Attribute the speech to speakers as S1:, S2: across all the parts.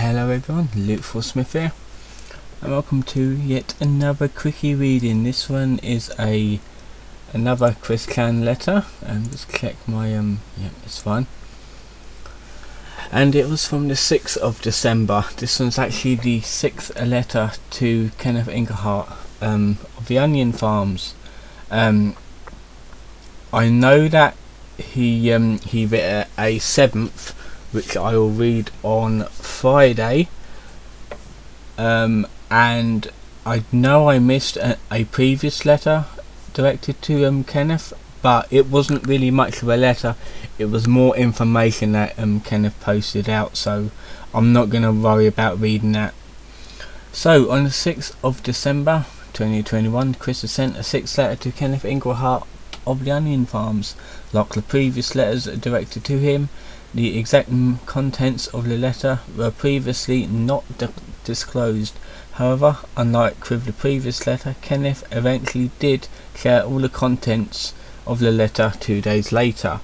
S1: Hello everyone, Luke Smith here, and welcome to yet another quickie reading. This one is another Chris Clan letter, and just check my it's fine. And it was from the 6th of December. This one's actually the 6th letter to Kenneth Englehardt of the Onion Farms. I know that he wrote a 7th, which I will read on Friday, and I know I missed a previous letter directed to Kenneth, but it wasn't really much of a letter. It was more information that Kenneth posted out, so I'm not going to worry about reading that. So on the 6th of December 2021, Chris has sent a 6th letter to Kenneth Englehardt of the Onion Farms. Like the previous letters directed to him, the exact contents of the letter were previously not disclosed. However, unlike with the previous letter, Kenneth eventually did share all the contents of the letter 2 days later.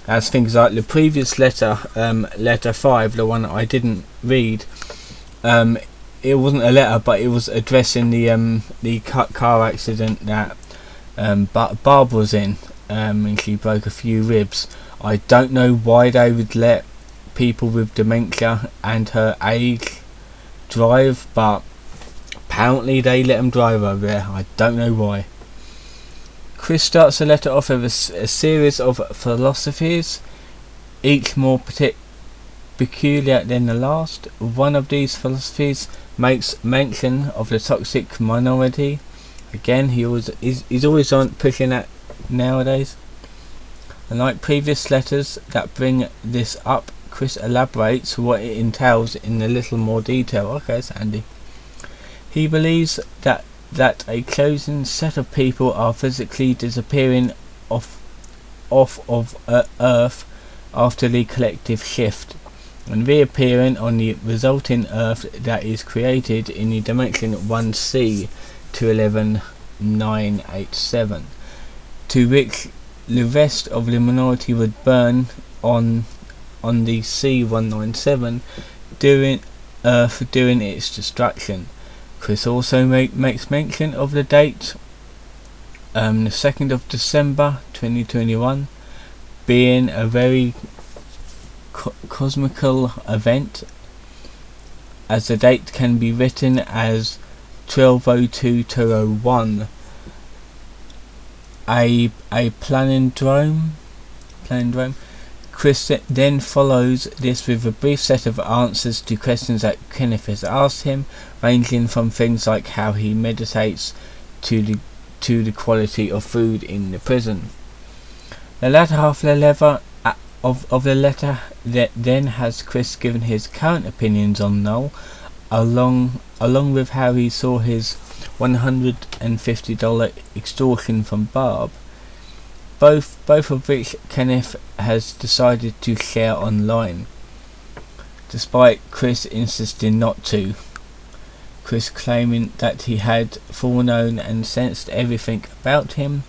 S1: As things like the previous letter, letter 5, the one that I didn't read, it wasn't a letter, but it was addressing the car accident that Barb was in, and she broke a few ribs. I don't know why they would let people with dementia and her age drive, but apparently they let them drive over there. I don't know why. Chris starts the letter off with a series of philosophies, each more peculiar than the last. One of these philosophies makes mention of the toxic minority. Again, he's always on pushing that nowadays. And like previous letters that bring this up, Chris elaborates what it entails in a little more detail. Okay, it's handy. He believes that a chosen set of people are physically disappearing off of Earth after the collective shift, and reappearing on the resulting Earth that is created in the dimension 1C to 11987, to which the rest of the minority would burn on the C197 during its destruction. Chris also makes mention of the date, the 2nd of December 2021, being a very cosmical event, as the date can be written as 1202-201. A planindrome. Chris then follows this with a brief set of answers to questions that Kenneth has asked him, ranging from things like how he meditates to the quality of food in the prison. The latter half of the letter then has Chris given his current opinions on Noel, along with how he saw his $150 extortion from Barb, both of which Kenneth has decided to share online, despite Chris insisting not to. Chris claiming that he had foreknown and sensed everything about him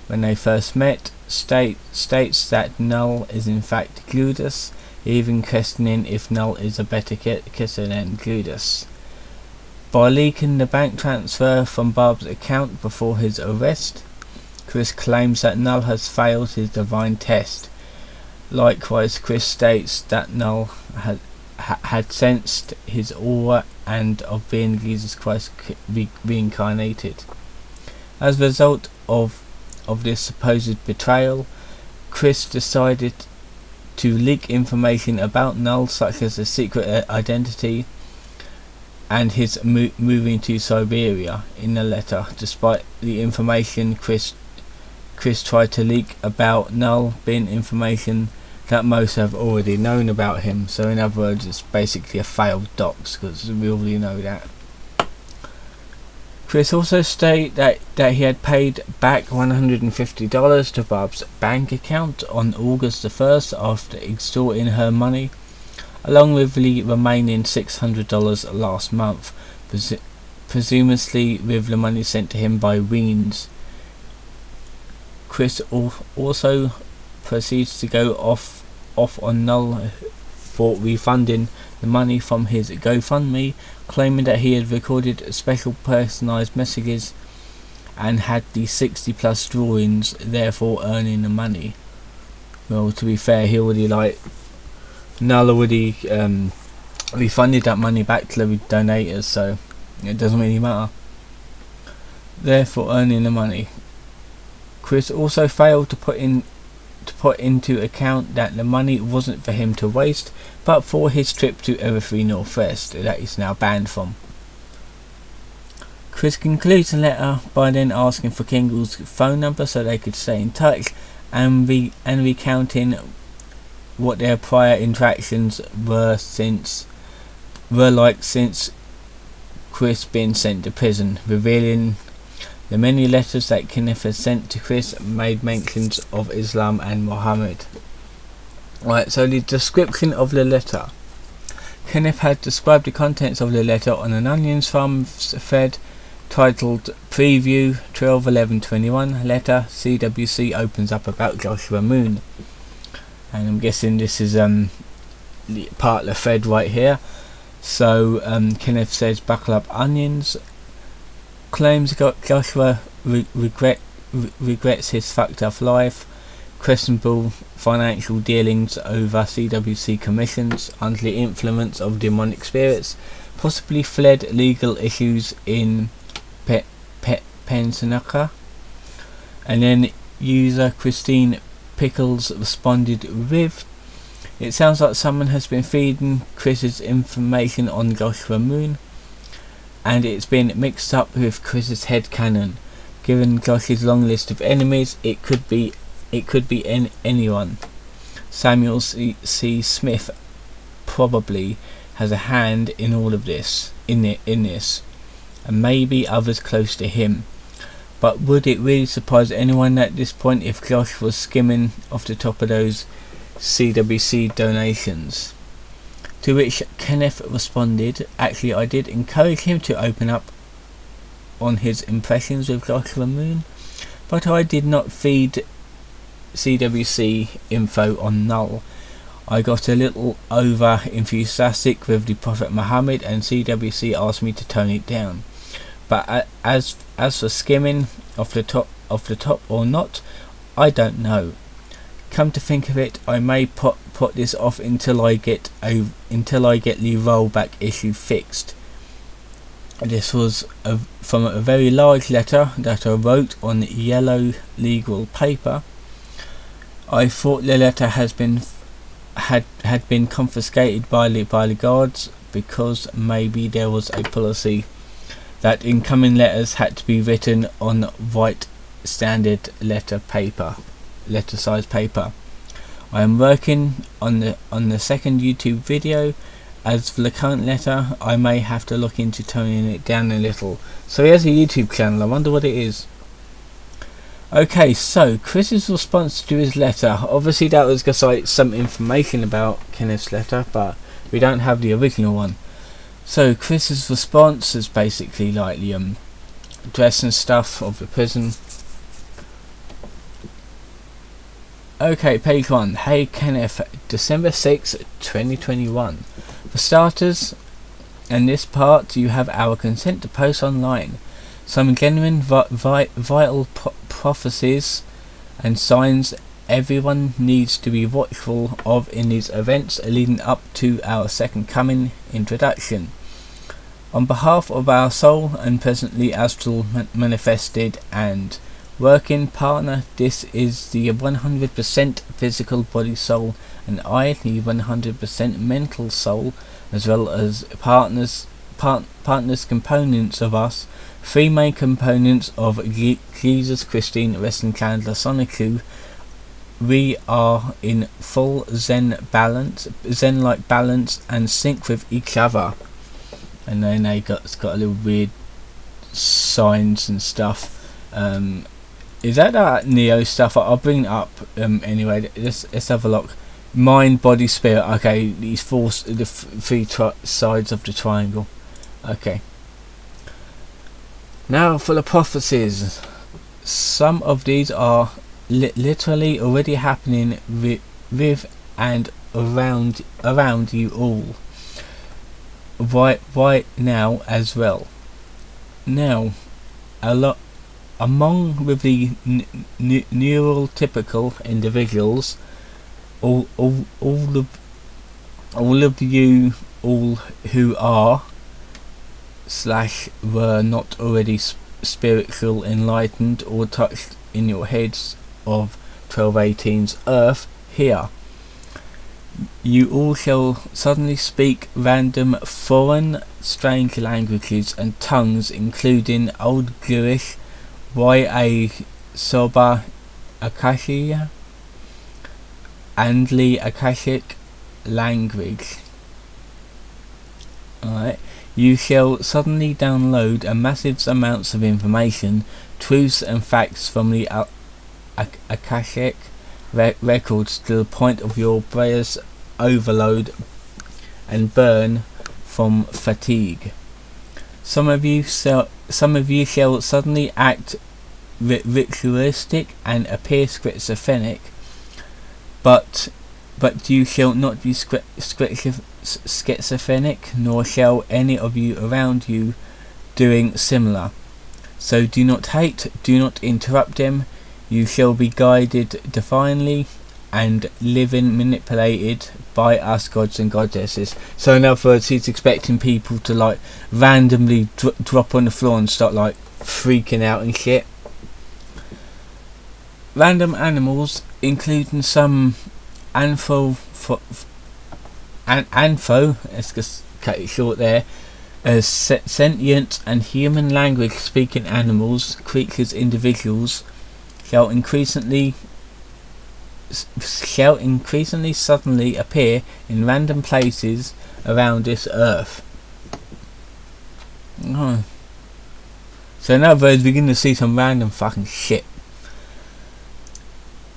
S1: when they first met, states that Noel is in fact Judas, even questioning if Noel is a better kisser than Judas. By leaking the bank transfer from Barb's account before his arrest, Chris claims that Noel has failed his divine test. Likewise, Chris states that Noel had sensed his aura and of being Jesus Christ reincarnated. As a result of this supposed betrayal, Chris decided to leak information about Noel, such as a secret identity and his moving to Siberia, in the letter, despite the information Chris tried to leak about Noel being information that most have already known about him. So in other words, it's basically a failed dox, because we already know that. Chris also stated that he had paid back $150 to Barb's bank account on August the 1st after extorting her money, along with the remaining $600 last month, presumably with the money sent to him by Weens. Chris also proceeds to go off on Noel for refunding the money from his GoFundMe, claiming that he had recorded special personalised messages and had the 60 plus drawings, therefore earning the money. Well, to be fair, he already Null already refunded that money back to the donators, so it doesn't really matter. Therefore earning the money. Chris also failed to put into account that the money wasn't for him to waste, but for his trip to Everfree Northwest that he's now banned from. Chris concludes the letter by then asking for Kingle's phone number so they could stay in touch, and recounting what their prior interactions were like since Chris been sent to prison, revealing the many letters that Kenneth had sent to Chris made mentions of Islam and Muhammad. Right, so the description of the letter. Kenneth had described the contents of the letter on an Onions Farms thread titled Preview 12/11/21 letter CWC opens up about Joshua Moon. And I'm guessing this is part of the thread right here. So Kenneth says, buckle up onions, claims Joshua regrets his fucked up life, questionable financial dealings over CWC commissions under the influence of demonic spirits, possibly fled legal issues in Pensacola. And then user Christine Pickles responded with, it sounds like someone has been feeding Chris's information on Joshua Moon, and it's been mixed up with Chris's headcanon. Given Josh's long list of enemies, it could be anyone. Samuel C. Smith probably has a hand in all of this, in this, and maybe others close to him. But would it really surprise anyone at this point if Josh was skimming off the top of those CWC donations? To which Kenneth responded, actually I did encourage him to open up on his impressions with Joshua Moon, but I did not feed CWC info on Null. I got a little over enthusiastic with the Prophet Muhammad, and CWC asked me to tone it down. But as for skimming off the top or not, I don't know. Come to think of it, I may put this off until I get the rollback issue fixed. This was from a very large letter that I wrote on yellow legal paper. I thought the letter had been confiscated by the guards, because maybe there was a policy that incoming letters had to be written on white standard letter size paper. I am working on the second YouTube video. As for the current letter, I may have to look into toning it down a little. So he has a YouTube channel, I wonder what it is. Okay, so Chris's response to his letter. Obviously that was just like some information about Kenneth's letter, but we don't have the original one. So Chris's response is basically like the address and stuff of the prison. Okay, page 1. Hey Kenneth, December 6, 2021. For starters, in this part you have our consent to post online some genuine vital prophecies and signs everyone needs to be watchful of in these events leading up to our second coming introduction. On behalf of our soul and presently astral manifested and working partner, this is the 100% physical body soul, and I, the 100% mental soul, as well as partners components of us, three main components of Jesus, Christine, Western Chandler, Sonicu. We are in full Zen-like balance and sync with each other. And then they got a little weird signs and stuff. Is that Neo stuff? I'll bring it up anyway. Let's have a look. Mind, body, spirit. Okay, these the three sides of the triangle. Okay. Now for the prophecies. Some of these are literally already happening with and around you all. right now as well. Now, a lot among with the neurotypical individuals, all of you, all who are / were not already spiritual, enlightened, or touched in your heads of 1218's earth here. You all shall suddenly speak random foreign strange languages and tongues, including Old Jewish, Ya Soba Akashia, and the Akashic language. Alright. You shall suddenly download a massive amounts of information, truths and facts from the Akashic records to the point of your brain's overload and burn from fatigue. Some of you shall suddenly act ritualistic and appear schizophrenic, but you shall not be schizophrenic, nor shall any of you around you doing similar. So do not hate, do not interrupt them. You shall be guided divinely and living manipulated by us gods and goddesses. So in other words, he's expecting people to like randomly drop on the floor and start like freaking out and shit. Random animals, including some let's just cut it short there, as sentient and human language speaking animals, creatures, individuals, shall increasingly suddenly appear in random places around this earth. So in other words, we're going to see some random fucking shit.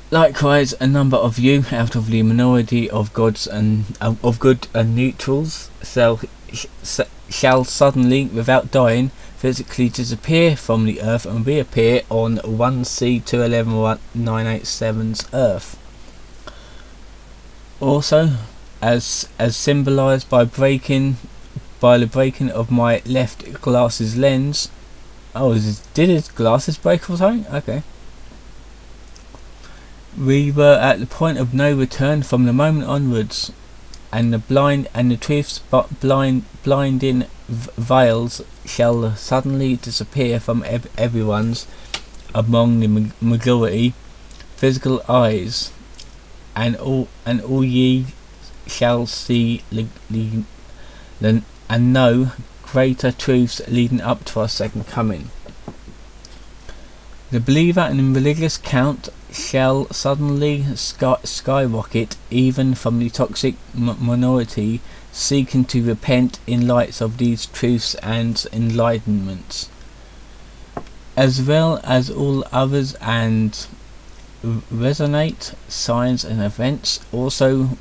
S1: Likewise, a number of you, out of the minority of gods and of good and neutrals, shall suddenly, without dying, physically disappear from the earth and reappear on 1C211987's earth. Also, as symbolised by the breaking of my left glasses lens. Did his glasses break or something? Okay. We were at the point of no return from the moment onwards, and the truth's blinding veils shall suddenly disappear from everyone's among the majority physical eyes, and all ye shall see and know greater truths leading up to our second coming. The believer in religious count shall suddenly skyrocket, even from the toxic minority seeking to repent in light of these truths and enlightenments, as well as all others, and resonate signs and events. Also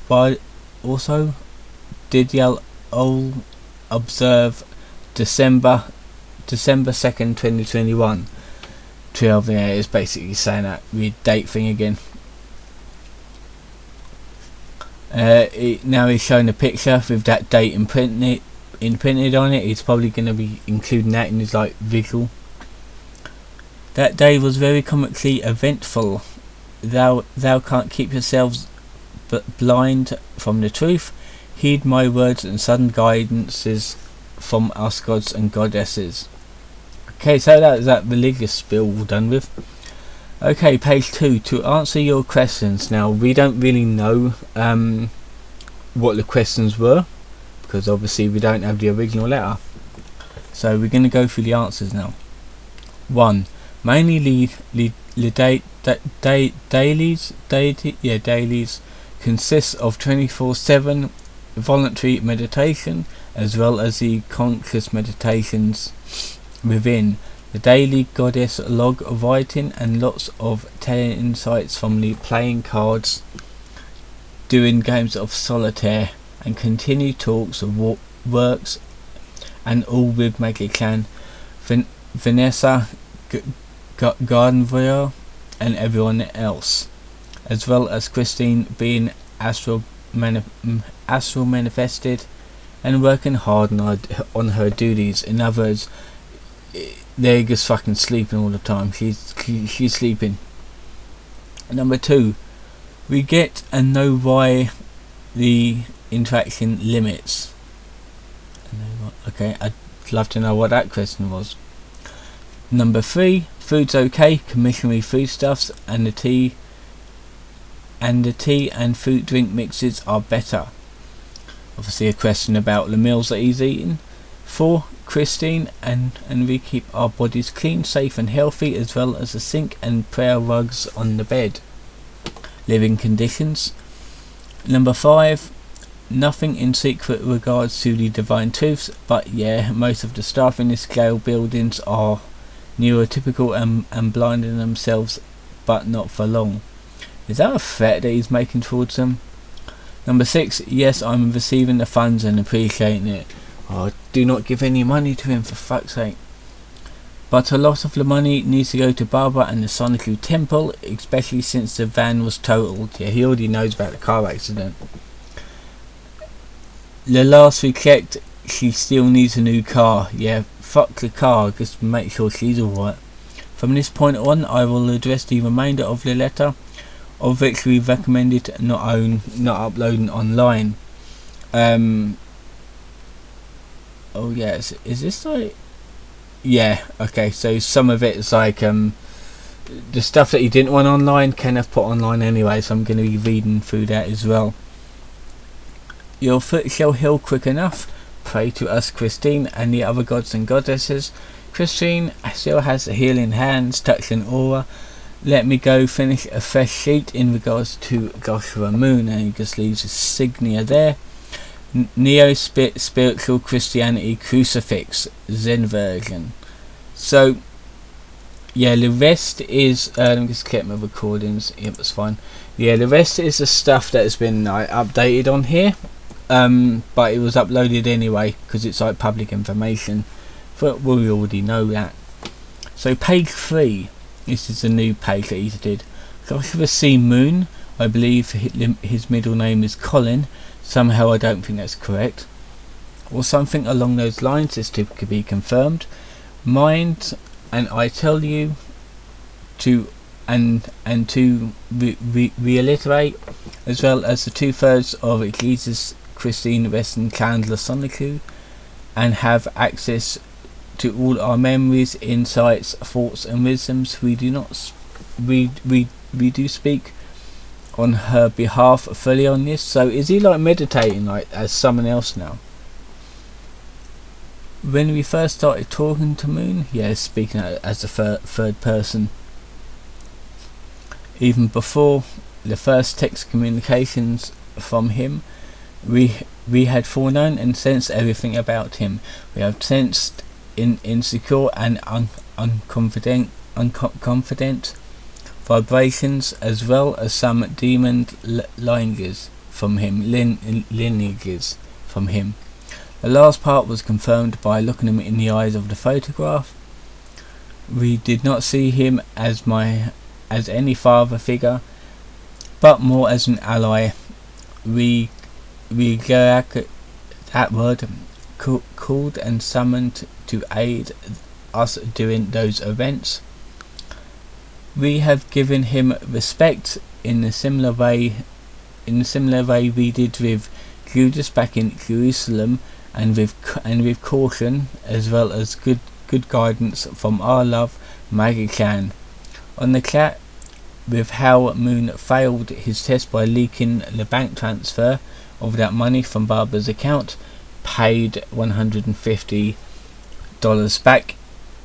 S1: did y'all all observe December 2nd 2021. 12 is basically saying that weird date thing again. Now he's showing a picture with that date imprinted on it. He's probably going to be including that in his like visual. That day was very comically eventful. Thou can't keep yourselves blind from the truth. Heed my words and sudden guidances from us gods and goddesses. Okay, so that religious spiel all done with. Okay, page 2. To answer your questions. Now, we don't really know what the questions were, because obviously we don't have the original letter. So we're going to go through the answers now. 1. Mainly dailies consists of 24/7 voluntary meditation, as well as the conscious meditations within the daily goddess log writing, and lots of telling insights from the playing cards, doing games of solitaire, and continued talks of works, and all with Maggie Clan, Vanessa Gardenville, and everyone else, as well as Christine being astral manifested and working hard on her duties. In other words, they're just fucking sleeping all the time. She's sleeping. Number 2, we get and know why the interaction limits. Okay, I'd love to know what that question was. Number 3, food's okay. Commissionary foodstuffs and the tea and fruit drink mixes are better. Obviously a question about the meals that he's eating. 4, Christine and we keep our bodies clean, safe and healthy, as well as a sink and prayer rugs on the bed. Living conditions. Number 5, nothing in secret regards to the divine truths, but yeah, most of the staff in the scale buildings are neurotypical and blinding themselves, but not for long. Is that a threat that he's making towards them? Number 6, yes, I'm receiving the funds and appreciating it. Oh, do not give any money to him, for fuck's sake. But a lot of the money needs to go to Barbara and the Sonic Temple, especially since the van was totaled. Yeah, he already knows about the car accident. The last we checked, she still needs a new car. Yeah, fuck the car, just make sure she's alright. From this point on, I will address the remainder of the letter, of which we recommended not uploading online. Oh yes, is this like... Yeah, okay, so some of it is like the stuff that he didn't want online, Kenneth put online anyway, so I'm going to be reading through that as well. Your foot shall heal quick enough. Pray to us, Christine, and the other gods and goddesses. Christine still has the healing hands, touch and aura. Let me go finish a fresh sheet in regards to Joshua Moon, and he just leaves a signia there. Neo-spiritual Christianity crucifix, Zen version. So yeah, the rest is let me just get my recordings. Yep, that's fine. Yeah, the rest is the stuff that has been updated on here, but it was uploaded anyway because it's like public information. But we already know that. So page 3, this is a new page that he did. Joshua C. Moon, I believe his middle name is Colin. Somehow I don't think that's correct, or something along those lines is to be confirmed. Mind, and I tell you to reiterate, as well as the 2/3 of Jesus, Christine, Weston, Chandler, Sonicu, and have access to all our memories, insights, thoughts, and wisdoms. We do speak on her behalf fully on this. So is he like meditating like as someone else now? When we first started talking to Moon, yeah, speaking as a third person. Even before the first text communications from him, we had foreknown and sensed everything about him. We have sensed insecure and unconfident vibrations, as well as some demon lineages from him. The last part was confirmed by looking him in the eyes of the photograph. We did not see him as any father figure, but more as an ally. We that word called and summoned to aid us during those events. We have given him respect in a similar way we did with Judas back in Jerusalem, and with caution, as well as good guidance from our love Maggie Chan. On the chat with how Moon failed his test by leaking the bank transfer of that money from Barbara's account, paid $150 back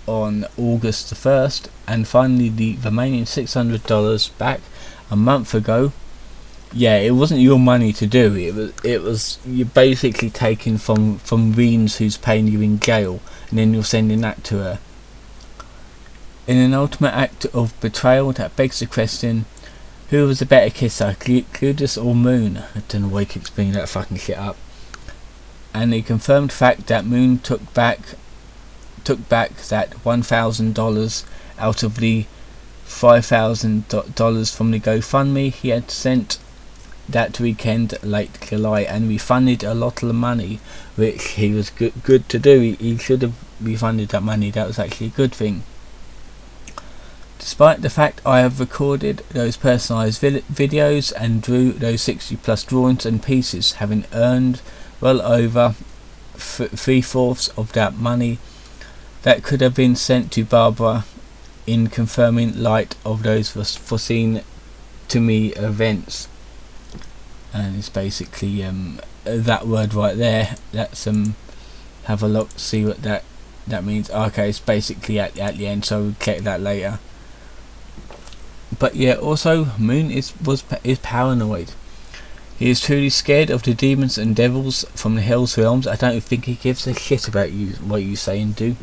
S1: on August the 1st, and finally the remaining $600 back a month ago. Yeah, it wasn't your money to do. It was you're basically taking from Reens, who's paying you in jail, and then you're sending that to her. In an ultimate act of betrayal that begs the question, who was a better kisser, Judas or Moon? I don't know why I keep bringing that fucking shit up. And the confirmed fact that Moon took back that $1,000 out of the $5,000 from the GoFundMe he had sent that weekend late July and refunded a lot of the money, which he was good to do. He should have refunded that money. That was actually a good thing. Despite the fact I have recorded those personalised videos and drew those 60 plus drawings and pieces, having earned well over 3/4 of that money that could have been sent to Barbara in confirming light of those foreseen to me events. And it's basically that word right there. That's have a look, see what that means. Okay, it's basically at the end, so we'll check that later. But yeah, also Moon is paranoid. He is truly scared of the demons and devils from the Hell's Realms. I don't think he gives a shit about what you say and do.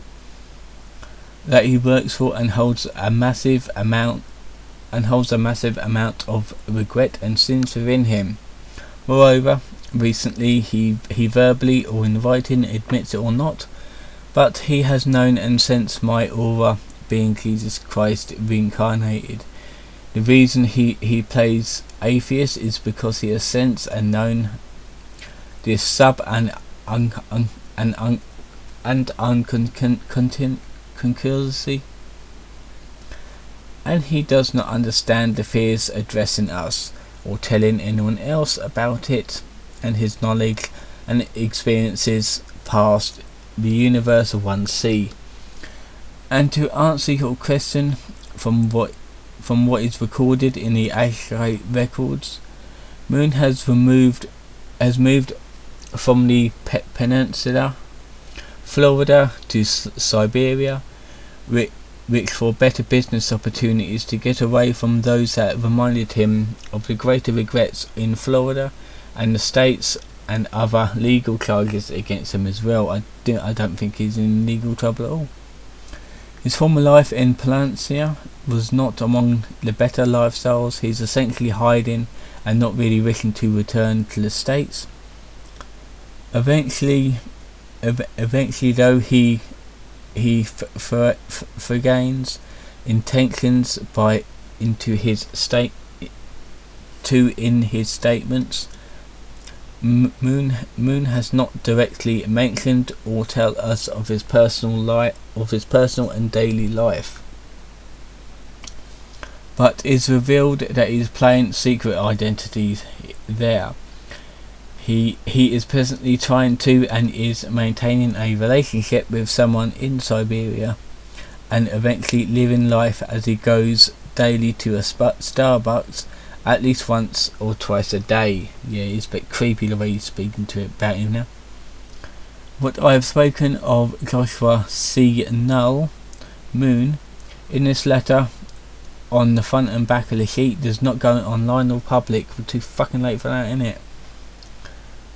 S1: That he works for and holds a massive amount of regret and sins within him. Moreover, recently he verbally or in writing admits it or not, but he has known and sensed my aura being Jesus Christ reincarnated. The reason he plays atheist is because he has sensed and known this sub and unconcurrency, and he does not understand the fears addressing us or telling anyone else about it, and his knowledge and experiences past the universal 1C. And to answer your question, from what is recorded in the Ashray records, Moon has moved from the peninsula, Florida, to Siberia, which for better business opportunities, to get away from those that reminded him of the greater regrets in Florida and the States, and other legal charges against him as well. I don't think he's in legal trouble at all. His former life in Palencia was not among the better lifestyles. He's essentially hiding and not really wishing to return to the States. Eventually though, he regains intentions in his statements. Moon has not directly mentioned or tell us of his personal and daily life, but is revealed that he is playing secret identities there. He is presently trying to and is maintaining a relationship with someone in Siberia, and eventually living life as he goes daily to a Starbucks at least once or twice a day. Yeah, it's a bit creepy the way he's speaking about him now. What I have spoken of Joshua C. Null, Moon, in this letter on the front and back of the sheet does not go online or public. We're too fucking late for that, innit?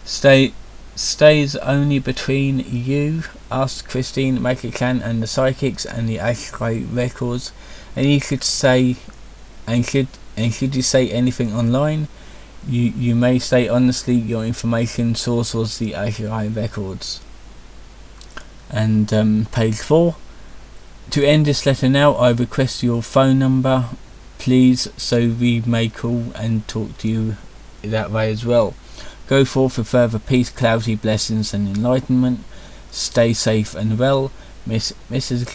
S1: Stays only between you, us, Christine, Makichan, and the psychics and the Ashray records, and you could say should you say anything online, you may say honestly your information source was the Ashray records. And page 4. To end this letter now, I request your phone number, please, so we may call and talk to you that way as well. Go forth with further peace, clarity, blessings and enlightenment. Stay safe and well. Mrs.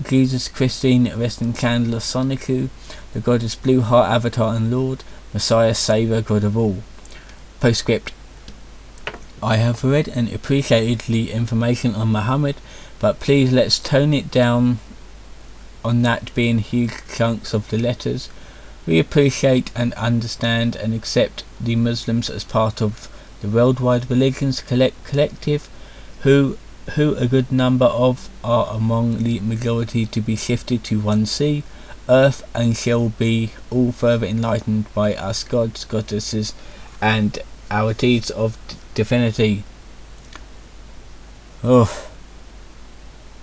S1: Jesus Christine, Resting Candle of Soniku, the Goddess Blue Heart Avatar and Lord, Messiah, Saviour, God of all. Postscript. I have read and appreciated the information on Muhammad, but please let's tone it down on that being huge chunks of the letters. We appreciate and understand and accept the Muslims as part of the worldwide religions collective, who a good number of are among the majority to be shifted to 1C, earth, and shall be all further enlightened by us gods, goddesses, and our deeds of divinity. Oh.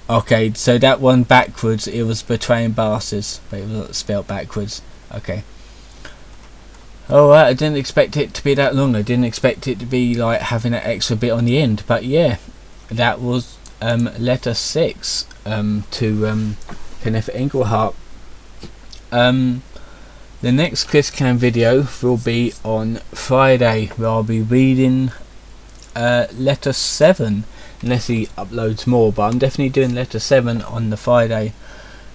S1: Okay, so that one backwards, it was betraying bastards, but it was spelled backwards. Okay. Alright, I didn't expect it to be that long. I didn't expect it to be like having that extra bit on the end. But yeah, that was letter 6 to Kenneth Englehardt. The next Chris Cam video will be on Friday, where I'll be reading letter 7, unless he uploads more, but I'm definitely doing letter 7 on the Friday.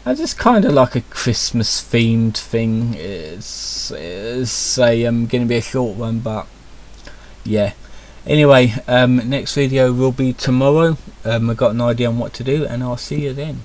S1: And it's kind of like a Christmas themed thing. It's going to be a short one, but yeah. Anyway, next video will be tomorrow. I've got an idea on what to do, and I'll see you then.